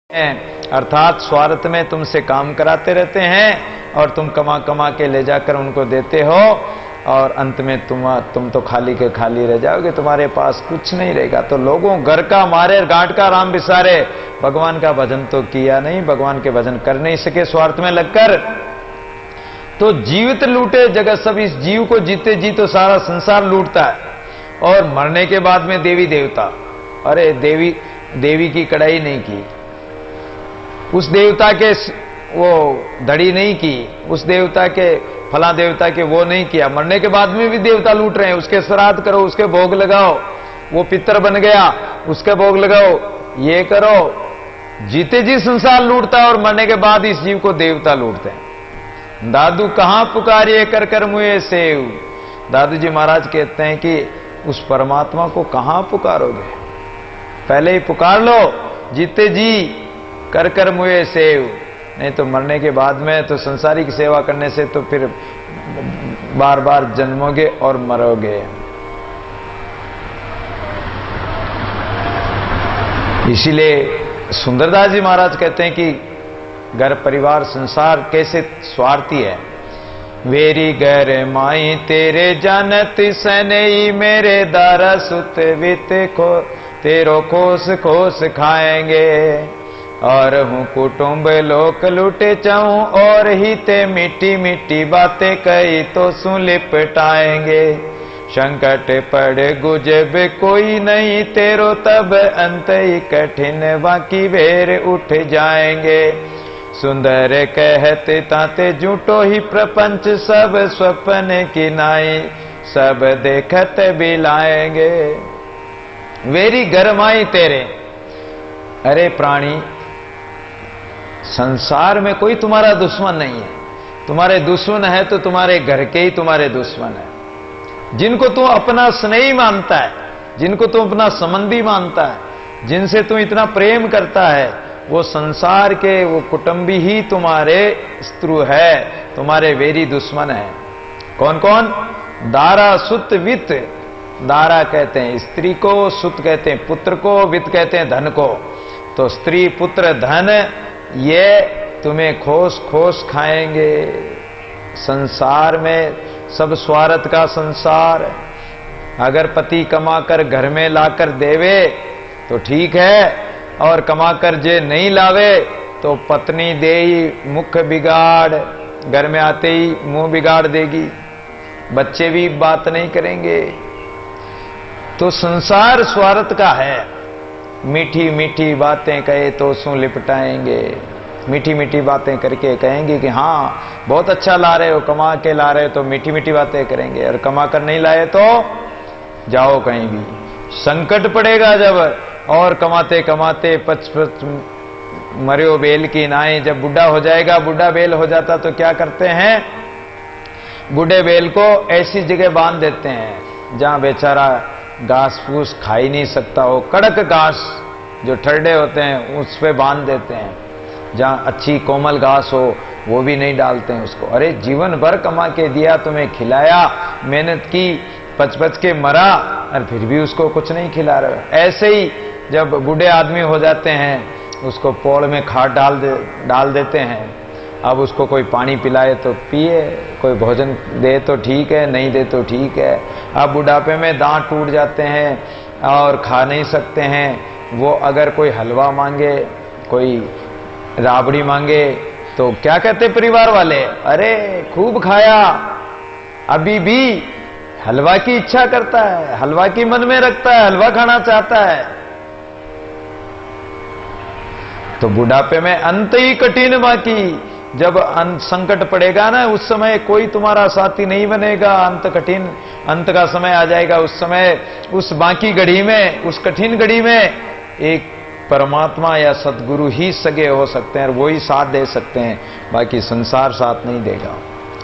हैं, अर्थात स्वार्थ में तुमसे काम कराते रहते हैं और तुम कमा कमा के ले जाकर उनको देते हो और अंत में तुम तो खाली के खाली रह जाओगे, तुम्हारे पास कुछ नहीं रहेगा। तो लोगों घर का मारे गांठ का राम बिसारे, भगवान का भजन तो किया नहीं, भगवान के भजन कर नहीं सके स्वार्थ में लगकर। तो जीवित लूटे जगत सब, इस जीव को जीते जी तो सारा संसार लूटता है। और मरने के बाद में देवी देवता, अरे देवी की कड़ाई नहीं की, उस देवता के वो दड़ी नहीं की, उस देवता के फला देवता के वो नहीं किया। मरने के बाद में भी देवता लूट रहे हैं, उसके श्राद्ध करो, उसके भोग लगाओ, वो पितर बन गया उसके भोग लगाओ, ये करो। जीते जी संसार लूटता है और मरने के बाद इस जीव को देवता लूटते हैं। दादू कहां पुकारिए कर कर मुए सेव, दादू जी महाराज कहते हैं कि उस परमात्मा को कहां पुकारोगे, पहले ही पुकार लो जीते जी कर कर मुए सेव, नहीं तो मरने के बाद में तो संसारिक सेवा करने से तो फिर बार बार जन्मोगे और मरोगे। इसीलिए सुंदरदास जी महाराज कहते हैं कि घर परिवार संसार कैसे स्वार्थी है। वेरी घर माई तेरे जानत सनई, मेरे दारा सुत वित खो तेरो खोस खोस खाएंगे। और हूं कुटुंब लोक लुटे चाहूं, और ही ते मिट्टी मिट्टी बातें कही तो सु लिपटाएंगे। संकट पड़े गुजब कोई नहीं तेरो, तब अंत ही कठिन बाकी बेर उठ जाएंगे। सुंदर कहते ताते झूठो ही प्रपंच, सब स्वप्न की नाई सब देखत बिलाएंगे। वेरी गरमाई तेरे, अरे प्राणी संसार में कोई तुम्हारा दुश्मन नहीं है, तुम्हारे दुश्मन है तो तुम्हारे घर के ही तुम्हारे दुश्मन है। जिनको तू अपना स्नेही मानता है, जिनको तू अपना संबंधी मानता है, जिनसे तू इतना प्रेम करता है, वो संसार के वो कुटुंबी ही तुम्हारे शत्रु है, तुम्हारे वेरी दुश्मन है। कौन कौन? दारा सुत वित्त, दारा कहते हैं स्त्री को, सुत कहते हैं पुत्र को, वित्त कहते हैं धन को। तो स्त्री पुत्र धन ये तुम्हें खोस खोस खाएंगे। संसार में सब स्वार्थ का संसार। अगर पति कमाकर घर में लाकर देवे तो ठीक है, और कमाकर जे नहीं लावे तो पत्नी दे ही मुख बिगाड़, घर में आते ही मुंह बिगाड़ देगी, बच्चे भी बात नहीं करेंगे। तो संसार स्वार्थ का है। मीठी मीठी बातें कहे तो सु लिपटाएंगे, मीठी मीठी बातें करके कहेंगे कि हाँ बहुत अच्छा ला रहे हो, कमा के ला रहे हो, तो मीठी मीठी बातें करेंगे। और कमा कर नहीं लाए तो जाओ कहीं भी, संकट पड़ेगा जब। और कमाते कमाते पच पच मरियो बेल की नाई, जब बुढ़ा हो जाएगा, बुढ़ा बेल हो जाता तो क्या करते हैं, बूढ़े बेल को ऐसी जगह बांध देते हैं जहां बेचारा घास फूस खा ही नहीं सकता हो, कड़क घास जो ठरडे होते हैं उस पे बांध देते हैं। जहां अच्छी कोमल घास हो वो भी नहीं डालते हैं उसको। अरे जीवन भर कमा के दिया, तुम्हें खिलाया, मेहनत की, पच पच के मरा, और फिर भी उसको कुछ नहीं खिला रहे। ऐसे ही जब बूढ़े आदमी हो जाते हैं उसको पोड़ में खाद डाल देते हैं। अब उसको कोई पानी पिलाए तो पिए, कोई भोजन दे तो ठीक है, नहीं दे तो ठीक है। अब बुढ़ापे में दांत टूट जाते हैं और खा नहीं सकते हैं। वो अगर कोई हलवा मांगे, कोई राबड़ी मांगे तो क्या कहते परिवार वाले, अरे खूब खाया, अभी भी हलवा की इच्छा करता है, हलवा की मन में रखता है, हलवा खाना चाहता है। तो बुढ़ापे में अंत ही कठिन बाकी। जब संकट पड़ेगा ना, उस समय कोई तुम्हारा साथी नहीं बनेगा। अंत कठिन, अंत का समय आ जाएगा, उस समय उस बाकी घड़ी में, उस कठिन घड़ी में एक परमात्मा या सदगुरु ही सगे हो सकते हैं और वो ही साथ दे सकते हैं, बाकी संसार साथ नहीं देगा।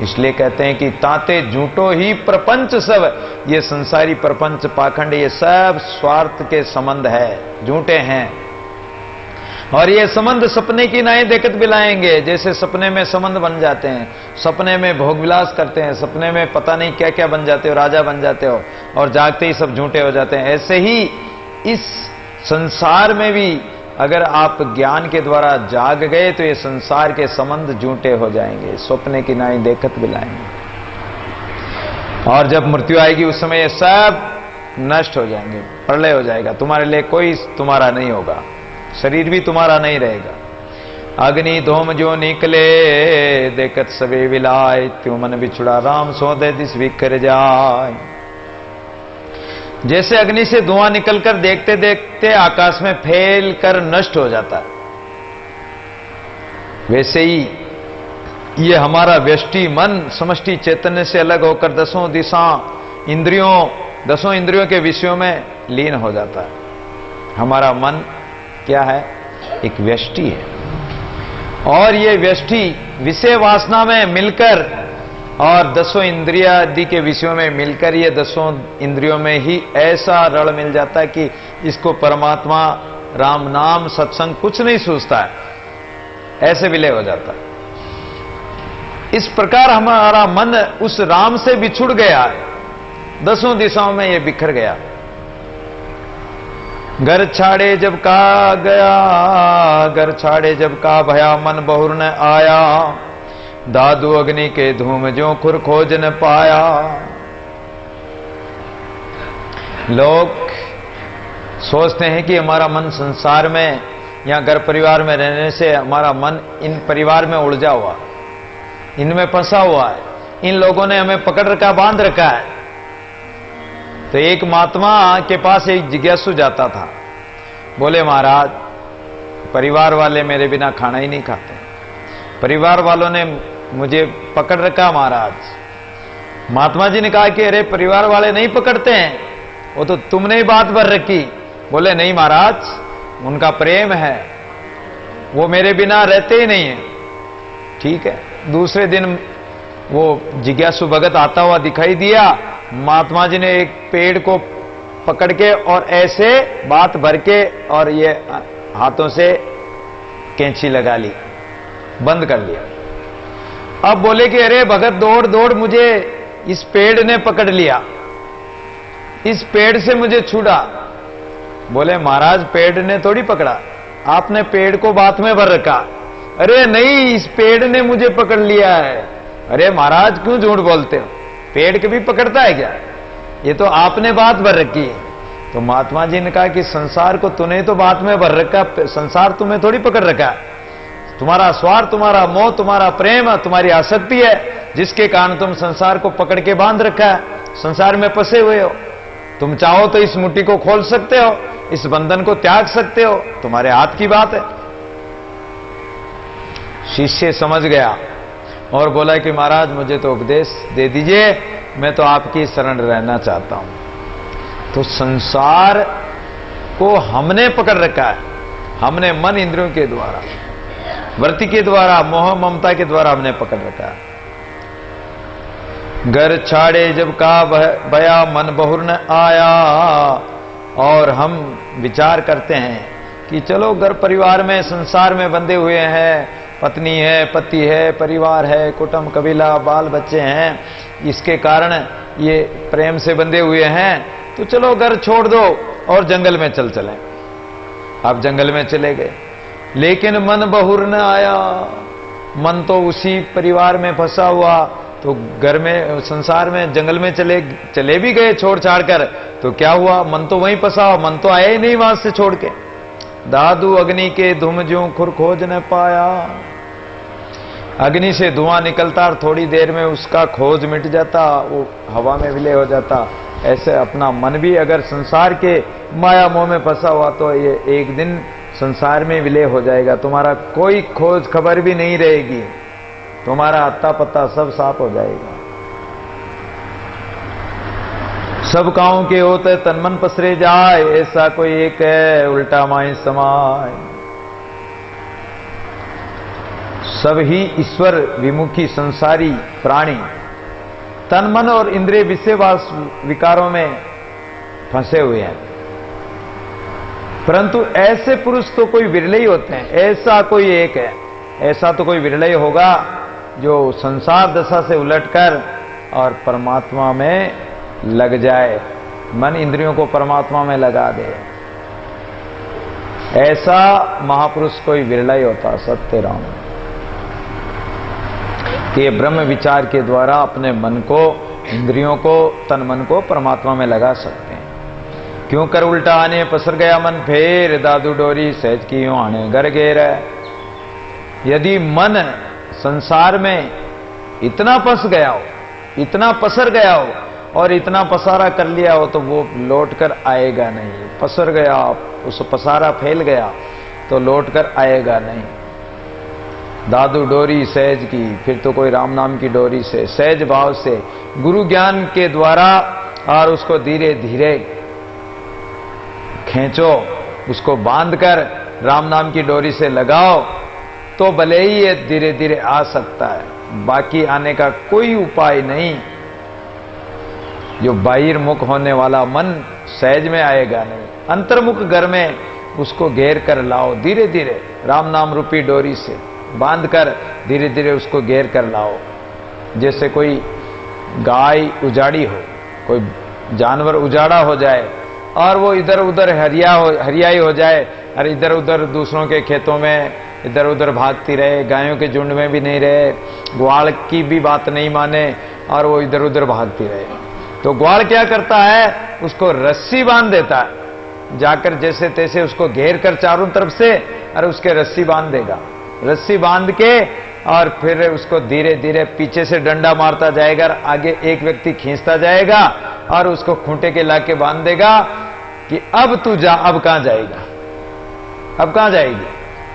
इसलिए कहते हैं कि ताते झूठो ही प्रपंच सब, ये संसारी प्रपंच पाखंड ये सब स्वार्थ के संबंध है, झूठे हैं। और ये संबंध सपने की नाई देखत बिलाएंगे। जैसे सपने में संबंध बन जाते हैं, सपने में भोग विलास करते हैं, सपने में पता नहीं क्या क्या बन जाते हो, राजा बन जाते हो, और जागते ही सब झूठे हो जाते हैं। ऐसे ही इस संसार में भी अगर आप ज्ञान के द्वारा जाग गए तो ये संसार के संबंध झूठे हो जाएंगे, स्वप्ने की नाई देखत बिलाएंगे। और जब मृत्यु आएगी उस समय ये सब नष्ट हो जाएंगे, प्रलय हो जाएगा, तुम्हारे लिए कोई तुम्हारा नहीं होगा, शरीर भी तुम्हारा नहीं रहेगा। अग्नि धूम जो निकले देखत सबे विलाय, त्यों मन बिछुड़ा राम सो दे दिस बिखर जाए। जैसे अग्नि से धुआं निकलकर देखते देखते आकाश में फैल कर नष्ट हो जाता है, वैसे ही ये हमारा व्यष्टि मन समष्टि चैतन्य से अलग होकर दसों इंद्रियों के विषयों में लीन हो जाता है। हमारा मन क्या है? एक व्यष्टि है, और ये व्यष्टि विषय वासना में मिलकर और दसों इंद्रिया आदि के विषयों में मिलकर ये दसों इंद्रियों में ही ऐसा रल मिल जाता है कि इसको परमात्मा, राम नाम, सत्संग कुछ नहीं सूझता है, ऐसे विलय हो जाता है। इस प्रकार हमारा मन उस राम से बिछुड़ गया है, दसों दिशाओं में ये बिखर गया। घर छाड़े जब का गया, घर छाड़े जब का भया, मन बहुर न आया, दादू अग्नि के धूम जो खुर खोज न पाया। लोग सोचते हैं कि हमारा मन संसार में या घर परिवार में रहने से हमारा मन इन परिवार में उलझा हुआ, इनमें फंसा हुआ है, इन लोगों ने हमें पकड़ रखा, बांध रखा है। तो एक महात्मा के पास एक जिज्ञासु जाता था, बोले महाराज परिवार वाले मेरे बिना खाना ही नहीं खाते, परिवार वालों ने मुझे पकड़ रखा महाराज। महात्मा जी ने कहा कि अरे परिवार वाले नहीं पकड़ते हैं, वो तो तुमने ही बात भर रखी। बोले नहीं महाराज, उनका प्रेम है, वो मेरे बिना रहते ही नहीं है। ठीक है, दूसरे दिन वो जिज्ञासु भगत आता हुआ दिखाई दिया। महात्मा जी ने एक पेड़ को पकड़ के और ऐसे बात भर के और ये हाथों से कैंची लगा ली, बंद कर लिया। अब बोले कि अरे भगत दौड़ दौड़ मुझे इस पेड़ ने पकड़ लिया, इस पेड़ से मुझे छुड़ा। बोले महाराज पेड़ ने थोड़ी पकड़ा, आपने पेड़ को बात में भर रखा। अरे नहीं, इस पेड़ ने मुझे पकड़ लिया है। अरे महाराज क्यों झूठ बोलते हो, पेड़ कभी पकड़ता है क्या? ये तो आपने बात भर रखी है। तो महात्मा जी ने कहा कि संसार को तूने तो बात में भर रखा, संसार तुम्हें थोड़ी पकड़ रखा। तुम्हारा स्वार्थ, तुम्हारा मोह, तुम्हारा प्रेम, तुम्हारी आसक्ति है जिसके कारण तुम संसार को पकड़ के बांध रखा है, संसार में फंसे हुए हो। तुम चाहो तो इस मुट्ठी को खोल सकते हो, इस बंधन को त्याग सकते हो, तुम्हारे हाथ की बात है। शिष्य समझ गया और बोला कि महाराज मुझे तो उपदेश दे दीजिए, मैं तो आपकी शरण रहना चाहता हूं। तो संसार को हमने पकड़ रखा है, हमने मन इंद्रियों के द्वारा, वृत्ति के द्वारा, मोह ममता के द्वारा हमने पकड़ रखा है। घर छाड़े जब का बया, मन बहुर न आया। और हम विचार करते हैं कि चलो घर परिवार में, संसार में बंधे हुए हैं, पत्नी है, पति है, परिवार है, कुटुंब कबीला, बाल बच्चे हैं, इसके कारण ये प्रेम से बंधे हुए हैं, तो चलो घर छोड़ दो और जंगल में चलें। आप जंगल में चले गए, लेकिन मन बहुर न आया, मन तो उसी परिवार में फंसा हुआ। तो घर में, संसार में, जंगल में चले भी गए छोड़ छाड़ कर, तो क्या हुआ? मन तो वहीं फंसा हुआ, मन तो आया ही नहीं वहां से छोड़ के। दादू अग्नि के धूम ज्यों खुर खोज न पाया। अग्नि से धुआं निकलता और थोड़ी देर में उसका खोज मिट जाता, वो हवा में विलय हो जाता। ऐसे अपना मन भी अगर संसार के माया मोह में फंसा हुआ तो ये एक दिन संसार में विलय हो जाएगा, तुम्हारा कोई खोज खबर भी नहीं रहेगी, तुम्हारा अत्ता पत्ता सब साफ हो जाएगा। सब काँव के होते तन मन पसरे जाए, ऐसा कोई एक है उल्टा माई समाय। सब ही ईश्वर विमुखी संसारी प्राणी तन मन और इंद्रिय विषयवास विकारों में फंसे हुए हैं, परंतु ऐसे पुरुष तो कोई विरले ही होते हैं, ऐसा कोई एक है, ऐसा तो कोई विरले ही होगा जो संसार दशा से उलटकर और परमात्मा में लग जाए, मन इंद्रियों को परमात्मा में लगा दे। ऐसा महापुरुष कोई विरला ही होता, सत्य राम, कि ब्रह्म विचार के द्वारा अपने मन को, इंद्रियों को, तन मन को परमात्मा में लगा सकते हैं। क्यों कर उल्टा आने पसर गया मन फेर, दादू डोरी सहज की यूं आने घर घेर। यदि मन संसार में इतना फंस गया हो, इतना पसर गया हो और इतना पसारा कर लिया हो, तो वो लौट कर आएगा नहीं। पसर गया, उस पसारा फैल गया तो लौट कर आएगा नहीं। दादू डोरी सहज की, फिर तो कोई राम नाम की डोरी से, सहज भाव से, गुरु ज्ञान के द्वारा, और उसको धीरे धीरे खींचो, उसको बांधकर राम नाम की डोरी से लगाओ, तो भले ही ये धीरे धीरे आ सकता है। बाकी आने का कोई उपाय नहीं। जो बाहिर्मुख होने वाला मन सहज में आएगा नहीं। अंतर्मुख घर में उसको घेर कर लाओ, धीरे धीरे राम नाम रूपी डोरी से बांधकर धीरे धीरे उसको घेर कर लाओ। जैसे कोई गाय उजाड़ी हो, कोई जानवर उजाड़ा हो जाए और वो इधर उधर हरियाई हो जाए, और इधर उधर दूसरों के खेतों में इधर उधर भागती रहे, गायों के झुंड में भी नहीं रहे, ग्वाल की भी बात नहीं माने और वो इधर उधर भागती रहे, तो ग्वाल क्या करता है, उसको रस्सी बांध देता है, जाकर जैसे तैसे उसको घेर कर चारों तरफ से, और उसके रस्सी बांध देगा। रस्सी बांध के और फिर उसको धीरे धीरे पीछे से डंडा मारता जाएगा, और आगे एक व्यक्ति खींचता जाएगा और उसको खूंटे के लाके बांध देगा कि अब तू जा। अब कहां जाएगा, अब कहां जाएगी,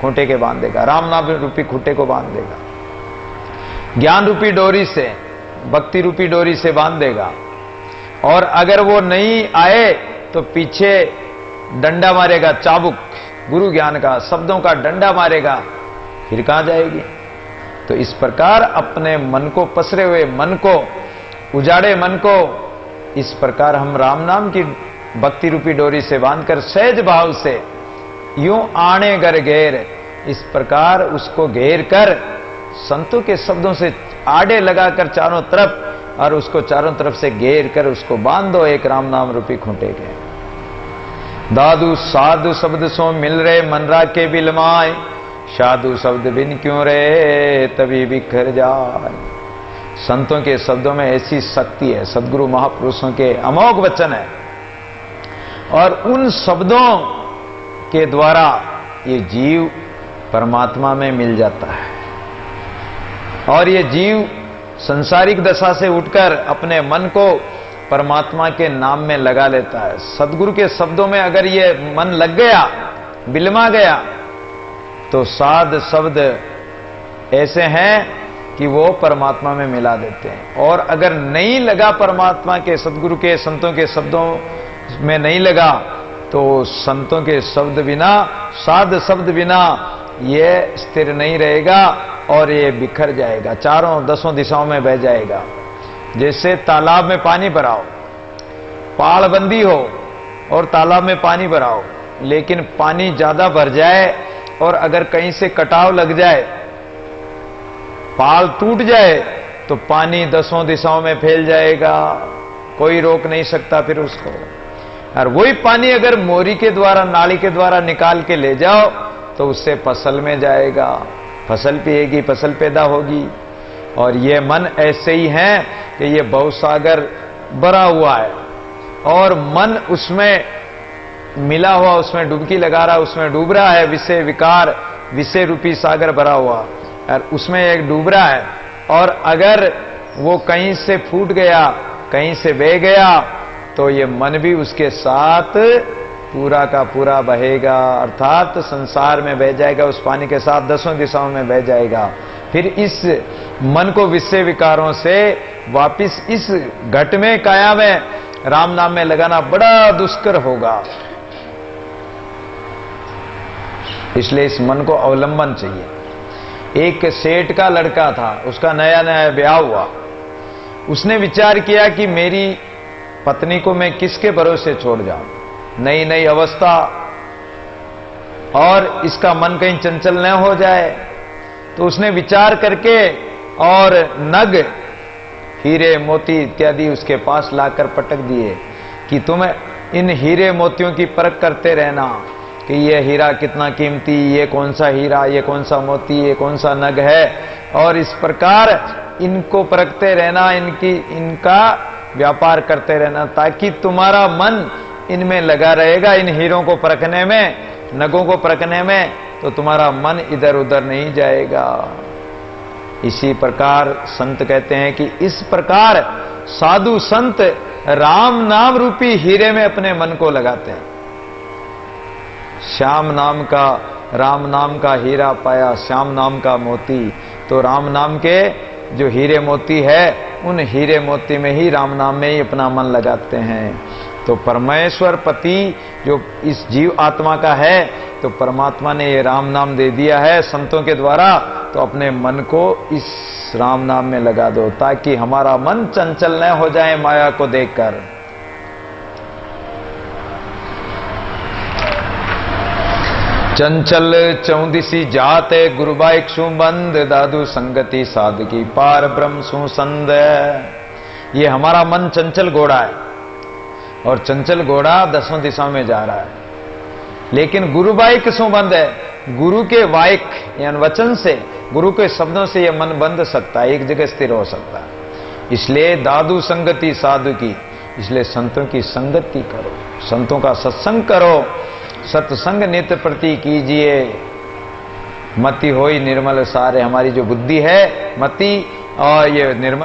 खूंटे के बांध देगा, राम नाम रूपी खूंटे को बांध देगा। ज्ञान रूपी डोरी से, भक्ति रूपी डोरी से बांध देगा। और अगर वो नहीं आए तो पीछे डंडा मारेगा, चाबुक, गुरु ज्ञान का, शब्दों का डंडा मारेगा, फिर कहां जाएगी। तो इस प्रकार अपने मन को, पसरे हुए मन को, उजाड़े मन को, इस प्रकार हम राम नाम की भक्ति रूपी डोरी से बांधकर सहज भाव से यूं आणे घर घेर, इस प्रकार उसको घेर कर संतों के शब्दों से आड़े लगाकर चारों तरफ, और उसको चारों तरफ से घेर कर उसको बांध दो एक राम नाम रूपी खूंटे के। दादू साधु शब्द सो मिल रहे, मन राखे बिलमाए, साधु शब्द बिन क्यों रे तभी बिखर जाए। संतों के शब्दों में ऐसी शक्ति है, सदगुरु महापुरुषों के अमोघ वचन है, और उन शब्दों के द्वारा ये जीव परमात्मा में मिल जाता है, और ये जीव संसारिक दशा से उठकर अपने मन को परमात्मा के नाम में लगा लेता है। सदगुरु के शब्दों में अगर ये मन लग गया, बिलमा गया, तो साध शब्द ऐसे हैं कि वो परमात्मा में मिला देते हैं। और अगर नहीं लगा परमात्मा के, सदगुरु के, संतों के शब्दों में नहीं लगा, तो संतों के शब्द बिना, साध शब्द बिना ये स्थिर नहीं रहेगा और ये बिखर जाएगा, चारों दसों दिशाओं में बह जाएगा। जैसे तालाब में पानी भराओ, पाड़बंदी हो और तालाब में पानी भराओ, लेकिन पानी ज्यादा भर जाए और अगर कहीं से कटाव लग जाए, पाल टूट जाए, तो पानी दसों दिशाओं में फैल जाएगा, कोई रोक नहीं सकता फिर उसको। और वही पानी अगर मोरी के द्वारा, नाली के द्वारा निकाल के ले जाओ, तो उससे फसल में जाएगा, फसल पिएगी, फसल पैदा होगी। और ये मन ऐसे ही है कि ये भवसागर भरा हुआ है, और मन उसमें मिला हुआ, उसमें डुबकी लगा रहा, उसमें डूब रहा है, विषय विकार, विषय रूपी सागर भरा हुआ, और उसमें एक डूब रहा है। और अगर वो कहीं से फूट गया, कहीं से बह गया, तो ये मन भी उसके साथ पूरा का पूरा बहेगा, अर्थात संसार में बह जाएगा, उस पानी के साथ दसों दिशाओं में बह जाएगा। फिर इस मन को विषय विकारों से वापिस इस घट में, काया में, राम नाम में लगाना बड़ा दुष्कर होगा। इसलिए इस मन को अवलंबन चाहिए। एक सेठ का लड़का था, उसका नया नया ब्याह हुआ। उसने विचार किया कि मेरी पत्नी को मैं किसके भरोसे छोड़ जाऊं, नई नई अवस्था, और इसका मन कहीं चंचल न हो जाए। तो उसने विचार करके और नग, हीरे मोती इत्यादि उसके पास लाकर पटक दिए कि तुम इन हीरे मोतियों की परख करते रहना, कि ये हीरा कितना कीमती, ये कौन सा हीरा, ये कौन सा मोती, ये कौन सा नग है, और इस प्रकार इनको परखते रहना, इनका व्यापार करते रहना, ताकि तुम्हारा मन इनमें लगा रहेगा, इन हीरों को परखने में, नगों को परखने में, तो तुम्हारा मन इधर उधर नहीं जाएगा। इसी प्रकार संत कहते हैं कि इस प्रकार साधु संत राम नाम रूपी हीरे में अपने मन को लगाते हैं। श्याम नाम का, राम नाम का हीरा पाया, श्याम नाम का मोती। तो राम नाम के जो हीरे मोती है, उन हीरे मोती में ही, राम नाम में ही अपना मन लगाते हैं। तो परमेश्वर पति जो इस जीव आत्मा का है, तो परमात्मा ने ये राम नाम दे दिया है संतों के द्वारा, तो अपने मन को इस राम नाम में लगा दो, ताकि हमारा मन चंचल न हो जाए माया को देखकर। चंचल चौदिसी जाते गुरुबाइक सुबंद, दादू संगति साधकी पार ब्रह्म सुसंद। ये हमारा मन चंचल घोड़ा है, और चंचल घोड़ा 10 दिशा में जा रहा है, लेकिन गुरुबाइक सुबंद है, गुरु के वाइक यानी वचन से, गुरु के शब्दों से यह मन बंध सकता है, एक जगह स्थिर हो सकता है। इसलिए दादू संगति साधु की, इसलिए संतों की संगति करो, संतों का सत्संग करो, सत्संग नित्य प्रति कीजिए। मति होई निर्मल सारे, हमारी जो बुद्धि है मति और ये निर्मल